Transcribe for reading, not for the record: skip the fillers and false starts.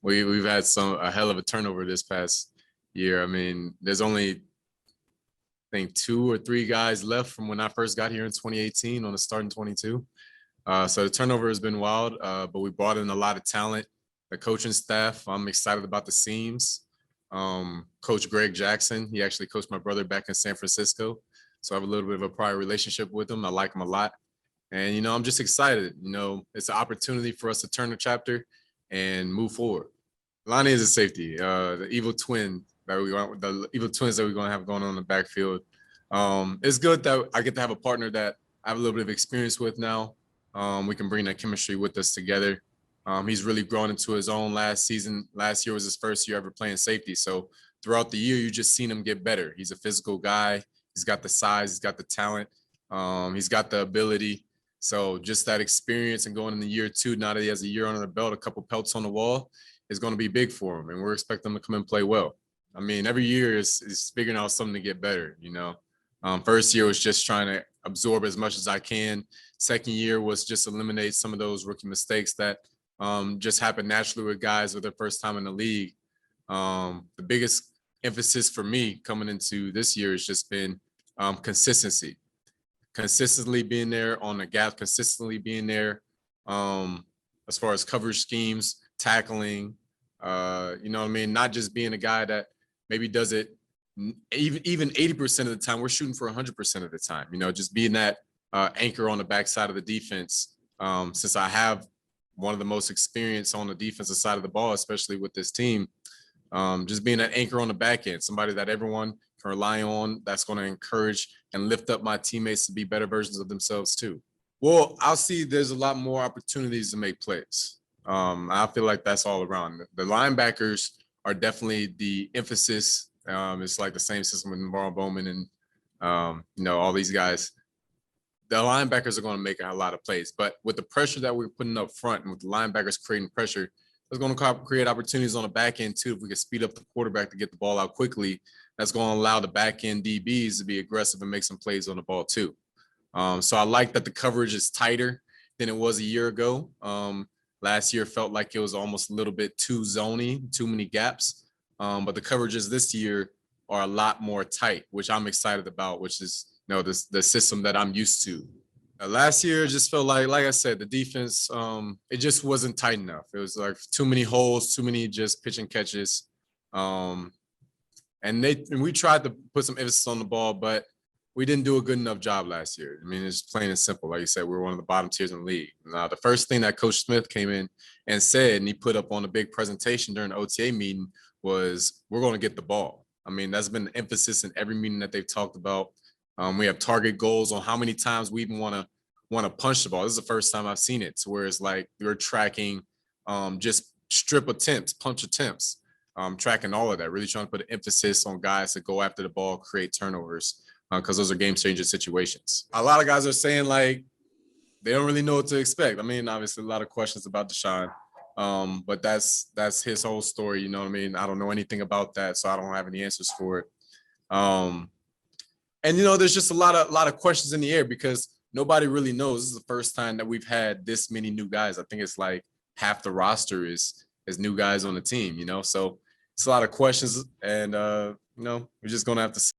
we've had a hell of a turnover this past year. I mean, there's only I think 2 or 3 guys left from when I first got here in 2018 on the starting 22. So the turnover has been wild, but we brought in a lot of talent. The coaching staff, I'm excited about the seams. Coach Greg Jackson, he actually coached my brother back in San Francisco. So I have a little bit of a prior relationship with him. I like him a lot. And, I'm just excited. It's an opportunity for us to turn the chapter and move forward. Lonnie is a safety, the evil twins that we're going to have going on in the backfield. It's good that I get to have a partner that I have a little bit of experience with now. We can bring that chemistry with us together. He's really grown into his own last season. Last year was his first year ever playing safety. So throughout the year, you just seen him get better. He's a physical guy. He's got the size. He's got the talent. He's got the ability. So just that experience and going in the year 2, now that he has a year under the belt, a couple pelts on the wall, is going to be big for him. And we're expecting him to come and play well. I mean, every year is figuring out something to get better, First year was just trying to absorb as much as I can. Second year was just eliminate some of those rookie mistakes that just happen naturally with guys with their first time in the league. The biggest emphasis for me coming into this year has just been consistency. Consistently being there on the gap, consistently being there as far as coverage schemes, tackling, not just being a guy that maybe does it even 80% of the time. We're shooting for 100% of the time, just being that anchor on the backside of the defense. Since I have one of the most experience on the defensive side of the ball, especially with this team, just being that anchor on the back end, somebody that everyone can rely on, that's going to encourage and lift up my teammates to be better versions of themselves too. Well, I'll see there's a lot more opportunities to make plays. I feel like that's all around. The linebackers are definitely the emphasis. It's like the same system with Navarro Bowman and, all these guys. The linebackers are going to make a lot of plays, but with the pressure that we're putting up front and with the linebackers creating pressure, it's going to create opportunities on the back end too. If we can speed up the quarterback to get the ball out quickly, that's going to allow the back end DBs to be aggressive and make some plays on the ball too. So I like that the coverage is tighter than it was a year ago. Last year felt like it was almost a little bit too zony, too many gaps. But the coverages this year are a lot more tight, which I'm excited about, which is, the system that I'm used to. Last year just felt like I said, the defense, it just wasn't tight enough. It was like too many holes, too many just pitch and catches. And we tried to put some emphasis on the ball, but we didn't do a good enough job last year. I mean, it's plain and simple. Like you said, we were one of the bottom tiers in the league. Now, the first thing that Coach Smith came in and said, and he put up on a big presentation during the OTA meeting, was we're going to get the ball. I mean, that's been the emphasis in every meeting that they've talked about. We have target goals on how many times we even want to punch the ball. This is the first time I've seen it, to where it's like we're tracking just strip attempts, punch attempts, tracking all of that, really trying to put an emphasis on guys that go after the ball, create turnovers, because those are game-changing situations. A lot of guys are saying like they don't really know what to expect. I mean, obviously a lot of questions about Deshaun, but that's his whole story. You know what I mean? I don't know anything about that, so I don't have any answers for it. And there's just a lot of questions in the air because nobody really knows. This is the first time that we've had this many new guys. I think it's like half the roster is new guys on the team. So it's a lot of questions, and we're just gonna have to see.